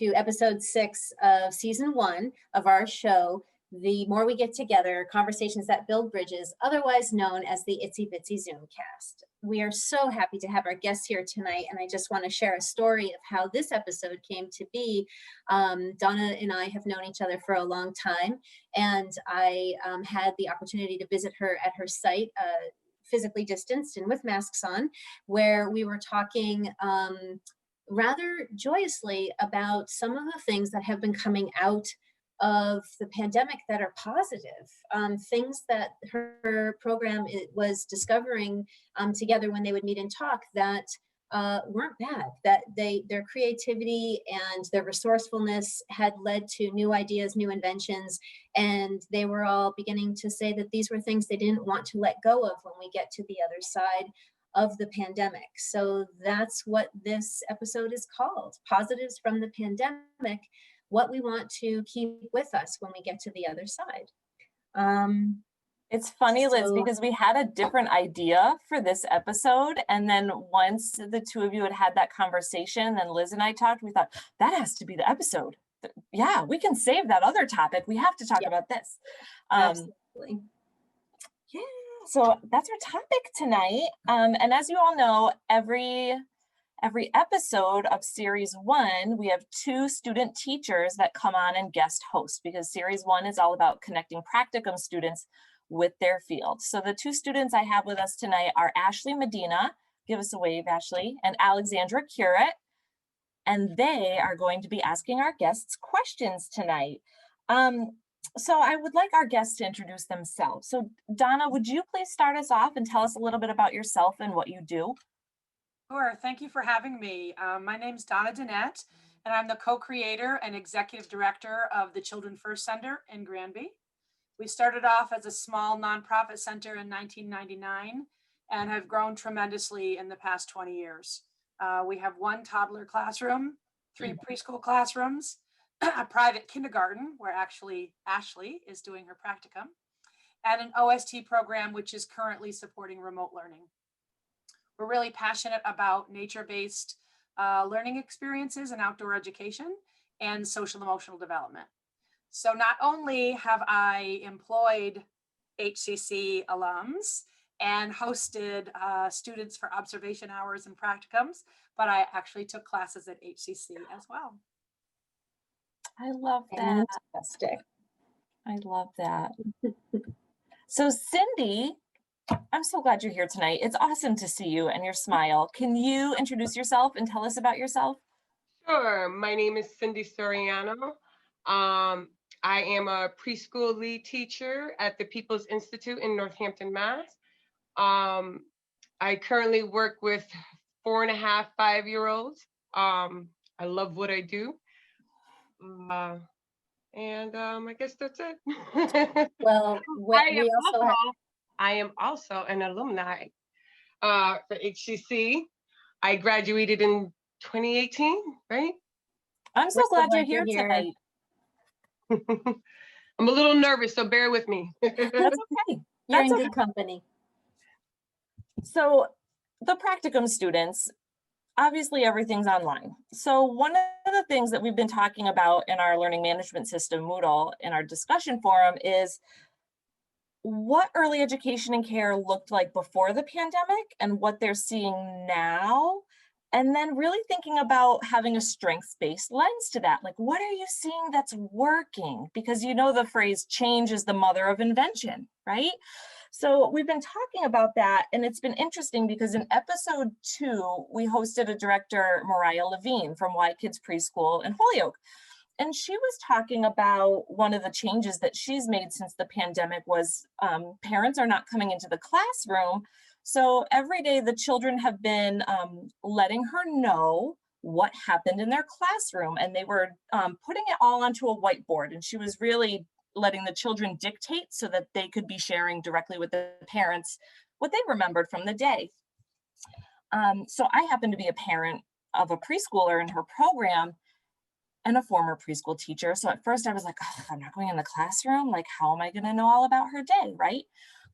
to episode 6 of season 1 of our show, The More We Get Together, Conversations That Build Bridges, otherwise known as the Itsy Bitsy Zoomcast. We are so happy to have our guests here tonight, and I just want to share a story of how this episode came to be. Donna and I have known each other for a long time, and I had the opportunity to visit her at her site, physically distanced and with masks on, where we were talking rather joyously about some of the things that have been coming out of the pandemic that are positive, things that her program was discovering together when they would meet and talk that weren't bad, that their creativity and their resourcefulness had led to new ideas, new inventions, and they were all beginning to say that these were things they didn't want to let go of when we get to the other side of the pandemic. So that's what this episode is called, Positives from the Pandemic, what we want to keep with us when we get to the other side. It's funny, Liz, because we had a different idea for this episode. And then once the two of you had that conversation, then Liz and I talked, we thought that has to be the episode. Yeah, we can save that other topic. We have to talk about this. Absolutely. Yeah, so that's our topic tonight. And as you all know, every episode of series 1, we have 2 student teachers that come on and guest host, because series 1 is all about connecting practicum students with their field. So the 2 students I have with us tonight are Ashley Medina, give us a wave, Ashley, and Alexandra Curate, and they are going to be asking our guests questions tonight. So I would like our guests to introduce themselves. So Donna, would you please start us off and tell us a little bit about yourself and what you do? Sure, thank you for having me. My name's Donna Danette, and I'm the co-creator and executive director of the Children First Center in Granby. We started off as a small nonprofit center in 1999 and have grown tremendously in the past 20 years. We have 1 toddler classroom, 3 preschool classrooms, a private kindergarten where actually Ashley is doing her practicum, and an OST program which is currently supporting remote learning. We're really passionate about nature-based learning experiences and outdoor education and social emotional development. So not only have I employed HCC alums and hosted students for observation hours and practicums, but I actually took classes at HCC as well. I love that. Fantastic. I love that. So Cindy, I'm so glad you're here tonight. It's awesome to see you and your smile. Can you introduce yourself and tell us about yourself? Sure. My name is Cindy Soriano. I am a preschool lead teacher at the People's Institute in Northampton, Mass. I currently work with 4.5, 5-year-olds. I love what I do. And I guess that's it. Well, I am also an alumni for HCC. I graduated in 2018, right? I'm so glad you're here tonight. I'm a little nervous, so bear with me. That's okay. You're in good company. So the practicum students, obviously everything's online. So one of the things that we've been talking about in our learning management system, Moodle, in our discussion forum is what early education and care looked like before the pandemic and what they're seeing now. And then really thinking about having a strengths-based lens to that. Like, what are you seeing that's working? Because you know the phrase, change is the mother of invention, right? So we've been talking about that, and it's been interesting because in episode 2, we hosted a director, Mariah Levine from Y Kids Preschool in Holyoke. And she was talking about one of the changes that she's made since the pandemic was parents are not coming into the classroom. So every day the children have been letting her know what happened in their classroom, and they were putting it all onto a whiteboard, and she was really letting the children dictate so that they could be sharing directly with the parents what they remembered from the day. So I happen to be a parent of a preschooler in her program and a former preschool teacher. So at first I was like, oh, I'm not going in the classroom. Like, how am I going to know all about her day, right?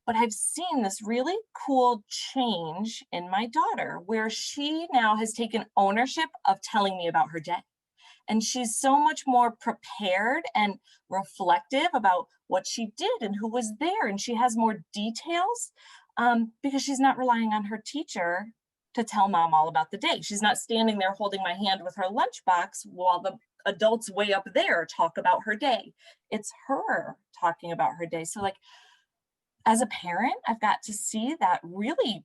But I've seen this really cool change in my daughter where she now has taken ownership of telling me about her day. And she's so much more prepared and reflective about what she did and who was there. And she has more details because she's not relying on her teacher to tell mom all about the day. She's not standing there holding my hand with her lunchbox while the adults way up there talk about her day. It's her talking about her day. So like, as a parent, I've got to see that really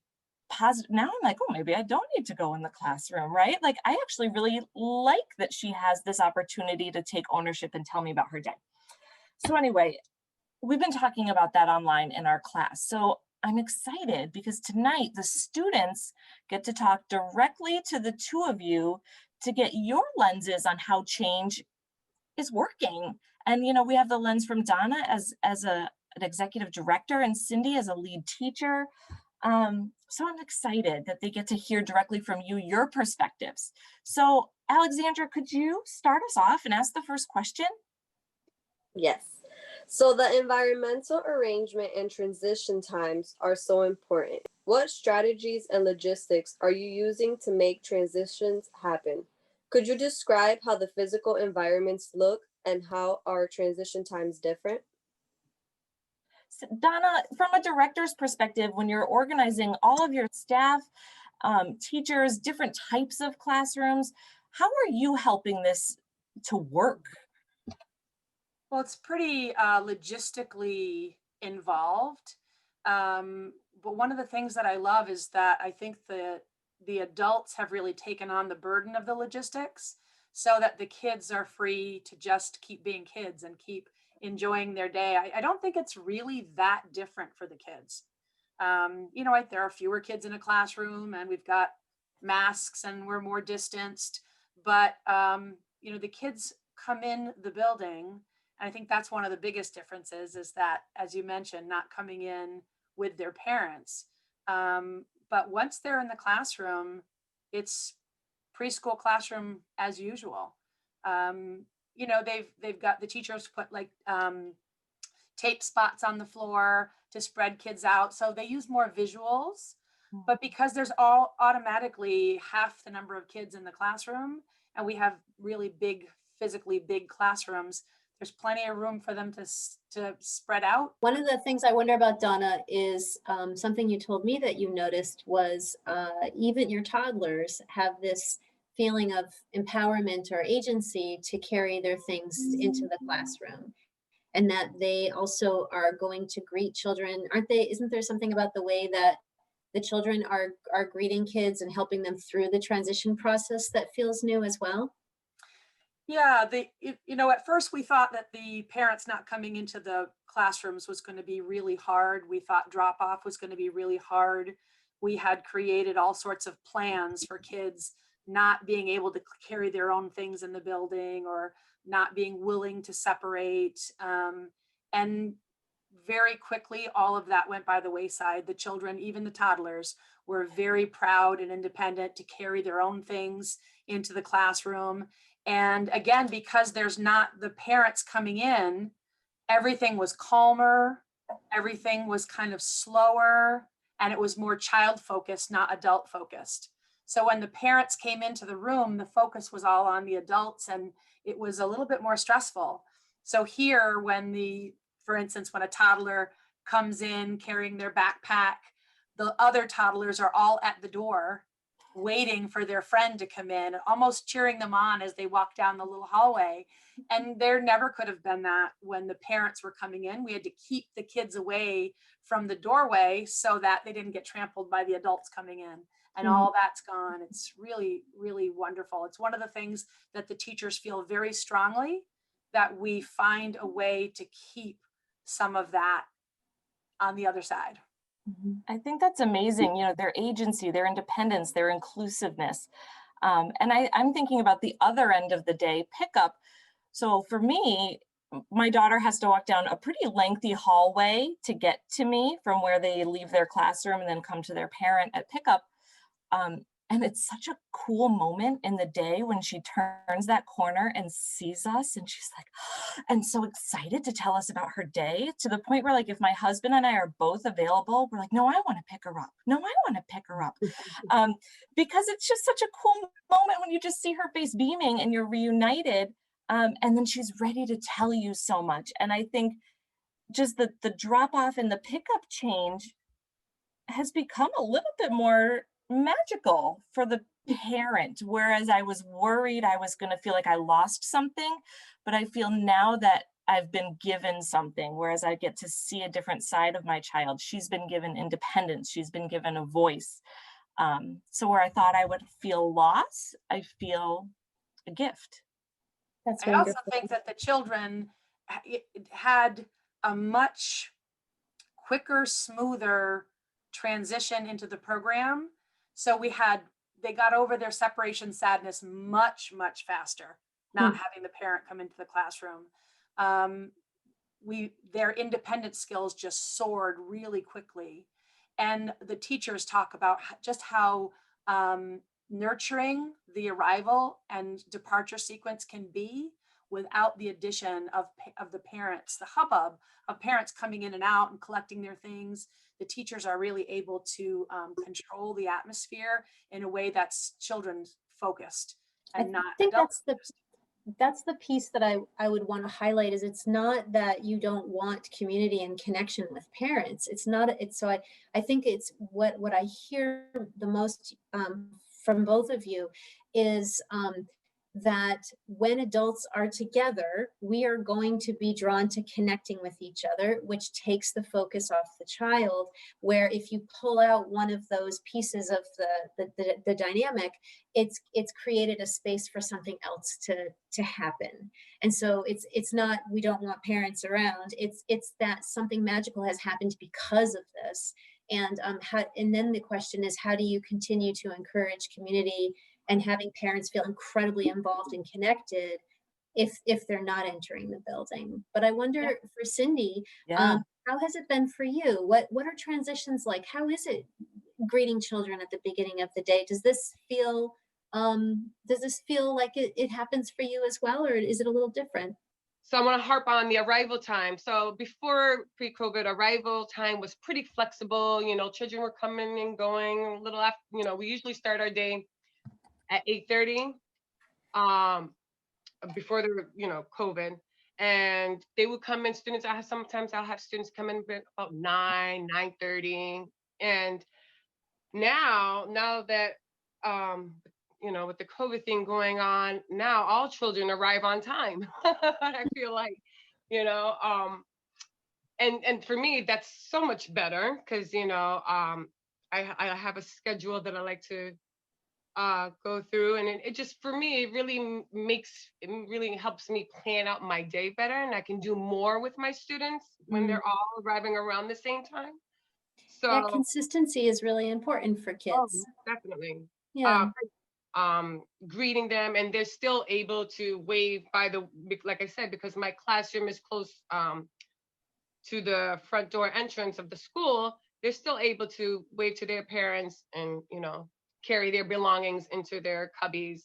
positive. Now I'm like, oh, maybe I don't need to go in the classroom, right? Like, I actually really like that she has this opportunity to take ownership and tell me about her day. So anyway, we've been talking about that online in our class. So I'm excited because tonight the students get to talk directly to the two of you to get your lenses on how change is working. And, you know, we have the lens from Donna as an executive director and Cindy as a lead teacher. So I'm excited that they get to hear directly from you, your perspectives. So Alexandra, could you start us off and ask the first question? Yes. So the environmental arrangement and transition times are so important. What strategies and logistics are you using to make transitions happen? Could you describe how the physical environments look and how are transition times different? So Donna, from a director's perspective, when you're organizing all of your staff, teachers, different types of classrooms, how are you helping this to work? Well, it's pretty logistically involved. But one of the things that I love is that I think the adults have really taken on the burden of the logistics so that the kids are free to just keep being kids and keep enjoying their day. I don't think it's really that different for the kids. You know, there are fewer kids in a classroom and we've got masks and we're more distanced, but you know, the kids come in the building. And I think that's one of the biggest differences is that, as you mentioned, not coming in with their parents. But once they're in the classroom, it's preschool classroom as usual. You know, they've got the teachers put like tape spots on the floor to spread kids out. So they use more visuals, but because there's all automatically half the number of kids in the classroom and we have really big, physically big classrooms, there's plenty of room for them to spread out. One of the things I wonder about, Donna, is something you told me that you noticed was even your toddlers have this feeling of empowerment or agency to carry their things into the classroom, and that they also are going to greet children. Aren't they? Isn't there something about the way that the children are greeting kids and helping them through the transition process that feels new as well? Yeah, you know, at first we thought that the parents not coming into the classrooms was going to be really hard. We thought drop off was going to be really hard. We had created all sorts of plans for kids not being able to carry their own things in the building or not being willing to separate. And very quickly, all of that went by the wayside. The children, even the toddlers, were very proud and independent to carry their own things into the classroom. And again, because there's not the parents coming in, everything was calmer, everything was kind of slower, and it was more child focused, not adult focused. So when the parents came into the room, the focus was all on the adults and it was a little bit more stressful. So here, for instance, when a toddler comes in carrying their backpack, the other toddlers are all at the door waiting for their friend to come in, almost cheering them on as they walk down the little hallway. And there never could have been that when the parents were coming in. We had to keep the kids away from the doorway so that they didn't get trampled by the adults coming in. And all that's gone. It's really, really wonderful. It's one of the things that the teachers feel very strongly, that we find a way to keep some of that on the other side. I think that's amazing, you know, their agency, their independence, their inclusiveness. And I'm thinking about the other end of the day, pickup. So for me, my daughter has to walk down a pretty lengthy hallway to get to me from where they leave their classroom and then come to their parent at pickup. And And it's such a cool moment in the day when she turns that corner and sees us and she's like, and so excited to tell us about her day, to the point where, like, if my husband and I are both available, we're like, no, I want to pick her up. No, I want to pick her up. Because it's just such a cool moment when you just see her face beaming and you're reunited. And then she's ready to tell you so much. And I think just the drop off and the pickup change has become a little bit more magical for the parent, whereas I was worried I was going to feel like I lost something, but I feel now that I've been given something, whereas I get to see a different side of my child. She's been given independence, she's been given a voice. So where I thought I would feel loss, I feel a gift. That's I also wonderful. think that the children had a much quicker, smoother transition into the program. So they got over their separation sadness much, much faster, not having the parent come into the classroom. Their independent skills just soared really quickly. And the teachers talk about just how nurturing the arrival and departure sequence can be without the addition of the parents, the hubbub of parents coming in and out and collecting their things. The teachers are really able to control the atmosphere in a way that's children focused and not think adult. that's the piece that I would want to highlight. Is it's not that you don't want community and connection with parents. It's not, it's so I think it's what I hear the most from both of you is that when adults are together, we are going to be drawn to connecting with each other, which takes the focus off the child. Where if you pull out one of those pieces of the dynamic, it's created a space for something else to happen. And so it's not, we don't want parents around. It's that something magical has happened because of this. And and then the question is, how do you continue to encourage community and having parents feel incredibly involved and connected if they're not entering the building? But I wonder, for Cindy, how has it been for you? What are transitions like? How is it greeting children at the beginning of the day? Does this feel like it happens for you as well, or is it a little different? So I want to harp on the arrival time. So before pre-COVID, arrival time was pretty flexible. You know, children were coming and going a little after, you know, we usually start our day at 8:30 before the, you know, COVID. And they would come in, students, sometimes I'll have students come in about 9:30. And now that, you know, with the COVID thing going on, now all children arrive on time. I feel like, you know, and for me, that's so much better because, you know, I have a schedule that I like to go through, and it just, for me, it really helps me plan out my day better, and I can do more with my students when they're all arriving around the same time. Yeah, So consistency is really important for kids. definitely. Yeah. Greeting them, and they're still able to wave like I said, because my classroom is close to the front door entrance of the school. They're still able to wave to their parents and, you know, carry their belongings into their cubbies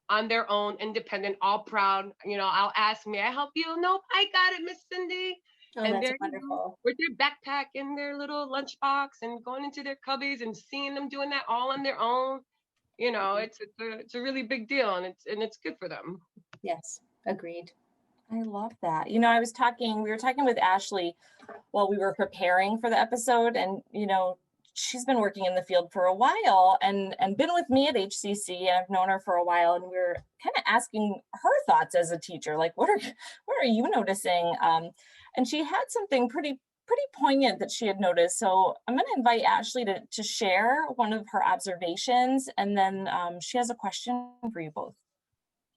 on their own, independent, all proud. You know, I'll ask, may I help you? Nope, I got it, Miss Cindy. Oh, And that's they're, you know, wonderful. with their backpack and their little lunchbox and going into their cubbies and seeing them doing that all on their own. You know, it's a really big deal, and it's good for them. Yes, agreed. I love that. You know, we were talking with Ashley while we were preparing for the episode, and, you know, she's been working in the field for a while and been with me at HCC, and I've known her for a while, and we were kind of asking her thoughts as a teacher, like, what are you noticing? And she had something pretty poignant that she had noticed. So I'm going to invite Ashley to share one of her observations, and then she has a question for you both.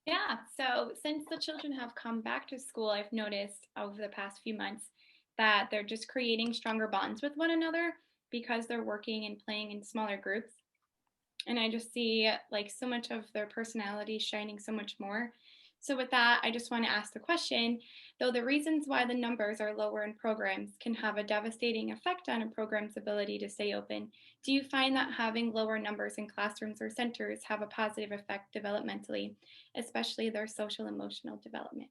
Yeah, so since the children have come back to school, I've noticed over the past few months that they're just creating stronger bonds with one another because they're working and playing in smaller groups. And I just see like so much of their personality shining so much more. So with that, I just want to ask the question, though the reasons why the numbers are lower in programs can have a devastating effect on a program's ability to stay open, do you find that having lower numbers in classrooms or centers have a positive effect developmentally, especially their social emotional development?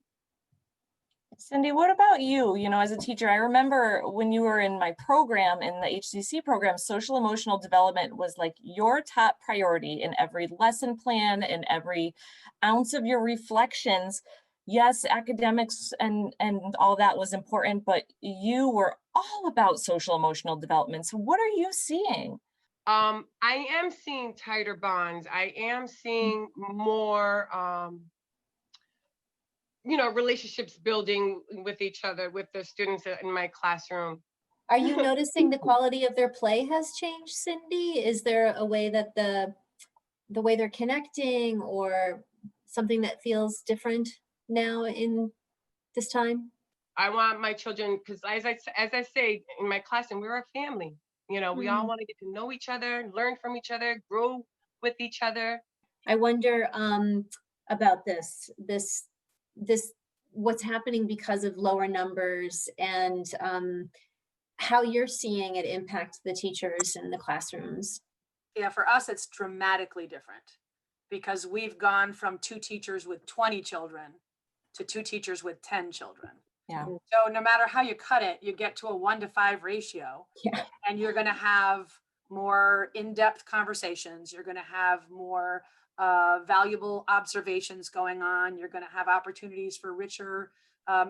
Cindy, what about you? You know, as a teacher, I remember when you were in my program, in the HCC program, social emotional development was like your top priority in every lesson plan, in every ounce of your reflections. Yes, academics and all that was important, but you were all about social emotional development. So what are you seeing? I am seeing tighter bonds. I am seeing more, relationships building with each other, with the students in my classroom. Are you noticing the quality of their play has changed, Cindy? Is there a way that the way they're connecting or something that feels different now in this time? I want my children, because as I say in my classroom, we're a family. We all Mm. want to get to know each other, learn from each other, grow with each other. I wonder about this what's happening because of lower numbers and how you're seeing it impact the teachers in the classrooms. Yeah, for us, it's dramatically different because we've gone from 2 teachers with 20 children to 2 teachers with 10 children. Yeah. So no matter how you cut it, you get to a 1-to-5 ratio. Yeah. And you're going to have more in-depth conversations. You're going to have more valuable observations going on. You're going to have opportunities for richer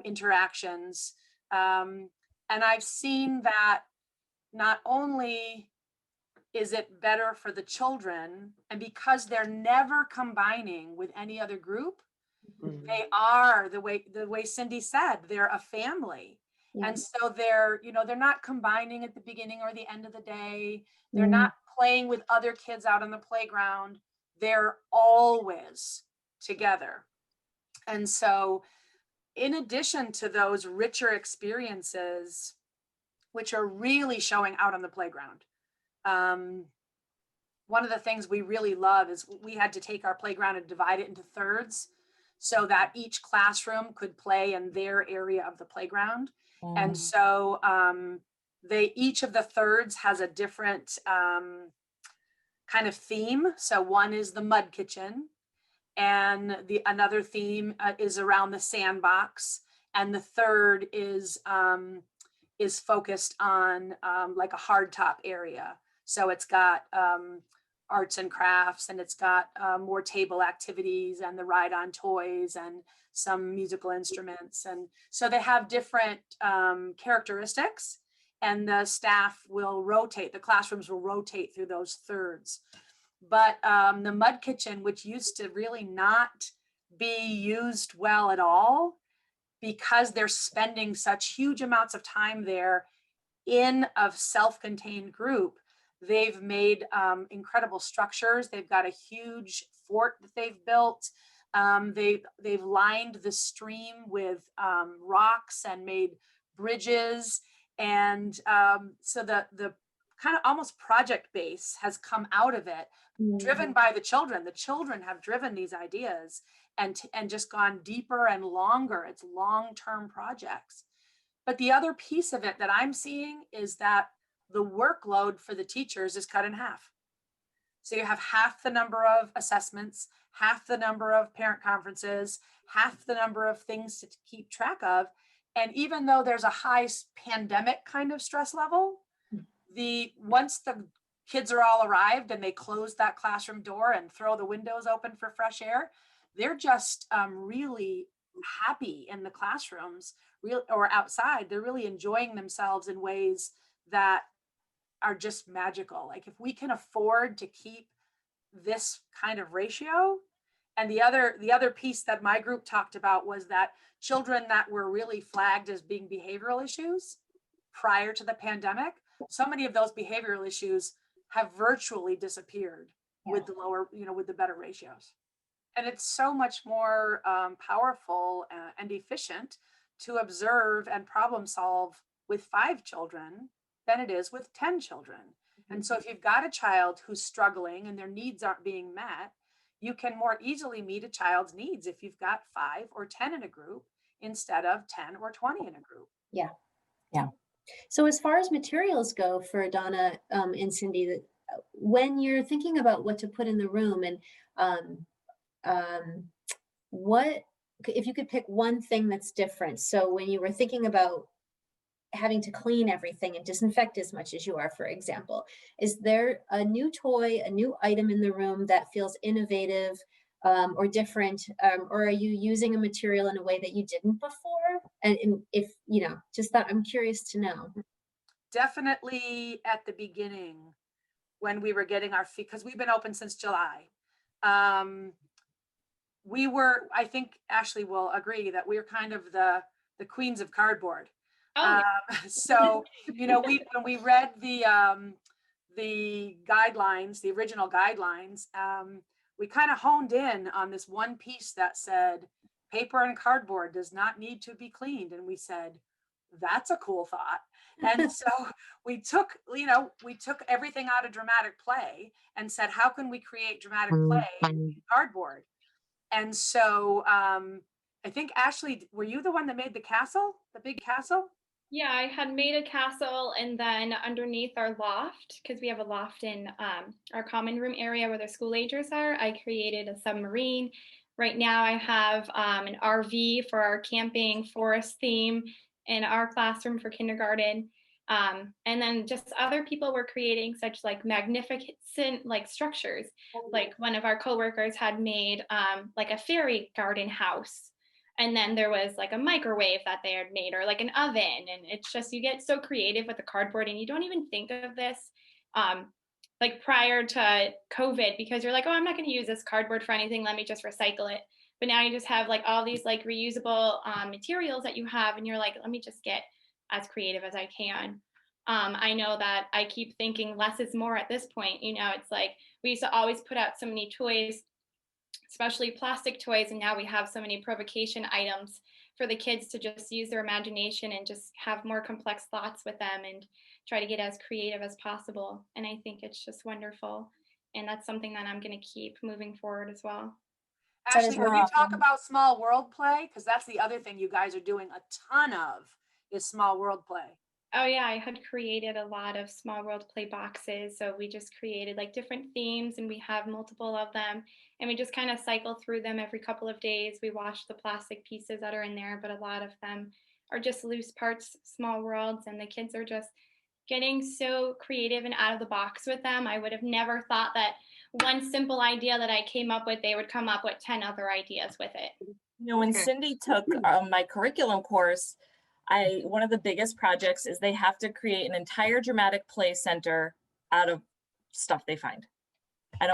interactions. And I've seen that not only is it better for the children, and because they're never combining with any other group, Mhm. they are the way Cindy said, they're a family. Yeah. And so they're not combining at the beginning or the end of the day. They're Mm. not playing with other kids out on the playground. They're always together. And so in addition to those richer experiences, which are really showing out on the playground, one of the things we really love is we had to take our playground and divide it into thirds so that each classroom could play in their area of the playground. And Mm. so each of the thirds has a different kind of theme. So one is the mud kitchen, and another theme is around the sandbox, and the third is focused on like a hardtop area. So it's got arts and crafts, and it's got more table activities and the ride on toys and some musical instruments. And so they have different characteristics, and the staff will rotate, the classrooms will rotate through those thirds. But the mud kitchen, which used to really not be used well at all, because they're spending such huge amounts of time there in a self-contained group, they've made incredible structures. They've got a huge fort that they've built. They've lined the stream with rocks and made bridges. And so the kind of almost project base has come out of it, driven by the children. The children have driven these ideas and just gone deeper and longer. It's long-term projects. But the other piece of it that I'm seeing is that the workload for the teachers is cut in half. So you have half the number of assessments, half the number of parent conferences, half the number of things to keep track of. And even though there's a high pandemic kind of stress level, once the kids are all arrived and they close that classroom door and throw the windows open for fresh air, they're just really happy in the classrooms or outside. They're really enjoying themselves in ways that are just magical. Like if we can afford to keep this kind of ratio. And the other piece that my group talked about was that children that were really flagged as being behavioral issues prior to the pandemic, so many of those behavioral issues have virtually disappeared with the lower, with the better ratios. And it's so much more powerful and efficient to observe and problem solve with 5 children than it is with 10 children. And so if you've got a child who's struggling and their needs aren't being met, you can more easily meet a child's needs if you've got 5 or 10 in a group instead of 10 or 20 in a group. Yeah. Yeah. So as far as materials go for Donna and Cindy, when you're thinking about what to put in the room and what, if you could pick one thing that's different. So when you were thinking about having to clean everything and disinfect as much as you are, for example, is there a new toy, a new item in the room that feels innovative or different, or are you using a material in a way that you didn't before? And if, just that, I'm curious to know. Definitely at the beginning when we were getting our feet, because we've been open since July. We were, I think Ashley will agree that we're kind of the queens of cardboard. Oh, So, when we read the guidelines, the original guidelines, we kind of honed in on this one piece that said, paper and cardboard does not need to be cleaned. And we said, that's a cool thought. And so we took everything out of dramatic play and said, how can we create dramatic play in cardboard? And so I think, Ashley, were you the one that made the castle, the big castle? yeah, I had made a castle, and then underneath our loft, because we have a loft in our common room area where the school agers are, I created a submarine. Right now I have an RV for our camping forest theme in our classroom for kindergarten. And then just other people were creating such like magnificent like structures. Like one of our coworkers had made like a fairy garden house. And then there was like a microwave that they had made, or like an oven. And it's just, you get so creative with the cardboard and you don't even think of this like prior to COVID, because you're like, oh, I'm not going to use this cardboard for anything. Let me just recycle it. But now you just have like all these like reusable materials that you have. And you're like, let me just get as creative as I can. I know that I keep thinking less is more at this point. It's like we used to always put out so many toys, especially plastic toys, and now we have so many provocation items for the kids to just use their imagination and just have more complex thoughts with them and try to get as creative as possible. And I think it's just wonderful. And that's something that I'm going to keep moving forward as well. That is Ashley, can you really talk awesome. about small world play? Because that's the other thing you guys are doing a ton of, is small world play. Oh yeah, I had created a lot of small world play boxes. So we just created like different themes, and we have multiple of them. And we just kind of cycle through them every couple of days. We wash the plastic pieces that are in there, but a lot of them are just loose parts, small worlds, and the kids are just getting so creative and out of the box with them. I would have never thought that one simple idea that I came up with, they would come up with 10 other ideas with it. When Okay. Cindy took my curriculum course, one of the biggest projects is they have to create an entire dramatic play center out of stuff they find. I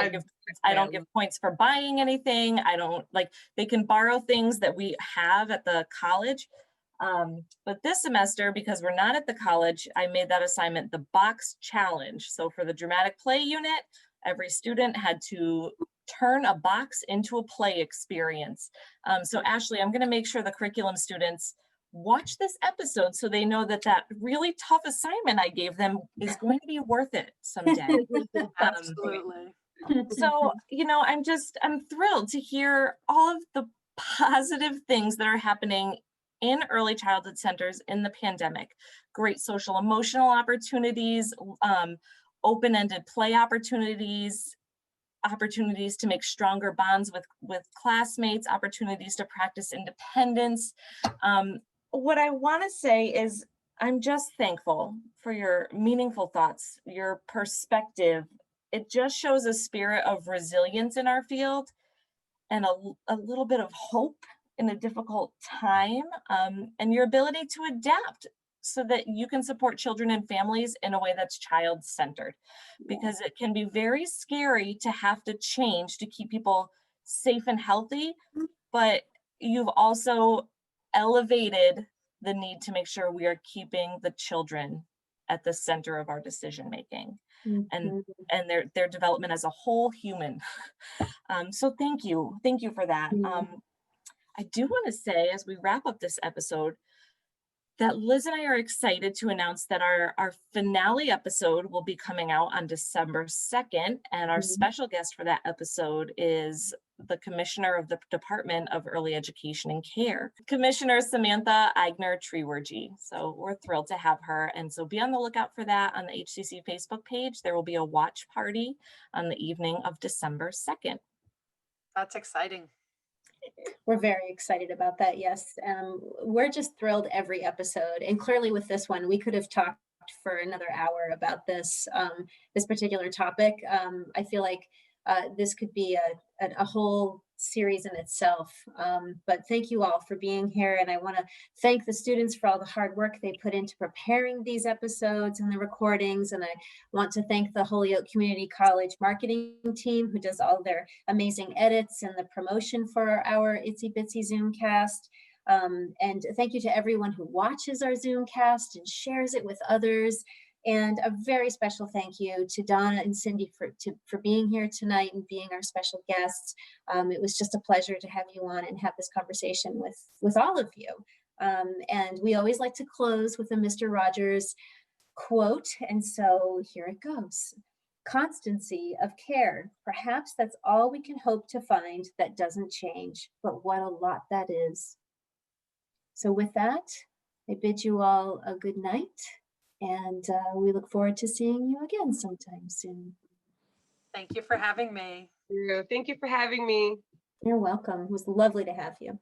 don't give points for buying anything. I don't they can borrow things that we have at the college. But this semester, because we're not at the college, I made that assignment the box challenge. So for the dramatic play unit, every student had to turn a box into a play experience. So Ashley, I'm going to make sure the curriculum students watch this episode so they know that really tough assignment I gave them is going to be worth it someday. Absolutely. So, I'm thrilled to hear all of the positive things that are happening in early childhood centers in the pandemic. Great social emotional opportunities, open-ended play opportunities to make stronger bonds with classmates, opportunities to practice independence. What I want to say is I'm just thankful for your meaningful thoughts, your perspective. It just shows a spirit of resilience in our field and a little bit of hope in a difficult time, and your ability to adapt so that you can support children and families in a way that's child-centered, because it can be very scary to have to change to keep people safe and healthy, but you've also elevated the need to make sure we are keeping the children at the center of our decision making and their development as a whole human. So thank you for that. I do want to say, as we wrap up this episode, that Liz and I are excited to announce that our finale episode will be coming out on December 2nd. And our Mhm. special guest for that episode is the Commissioner of the Department of Early Education and Care, Commissioner Samantha Eigner-Trewergy. So we're thrilled to have her. And so be on the lookout for that on the HCC Facebook page. There will be a watch party on the evening of December 2nd. That's exciting. We're very excited about that. Yes. We're just thrilled every episode. And clearly with this one, we could have talked for another hour about this, this particular topic. I feel like this could be a whole series in itself. But thank you all for being here. And I want to thank the students for all the hard work they put into preparing these episodes and the recordings. And I want to thank the Holyoke Community College marketing team who does all their amazing edits and the promotion for our Itsy Bitsy Zoomcast. And thank you to everyone who watches our Zoomcast and shares it with others. And a very special thank you to Donna and Cindy for being here tonight and being our special guests. It was just a pleasure to have you on and have this conversation with all of you. And we always like to close with a Mr. Rogers quote. And so here it goes. Constancy of care. Perhaps that's all we can hope to find that doesn't change, but what a lot that is. So with that, I bid you all a good night. And we look forward to seeing you again sometime soon. Thank you for having me. Thank you for having me. You're welcome. It was lovely to have you.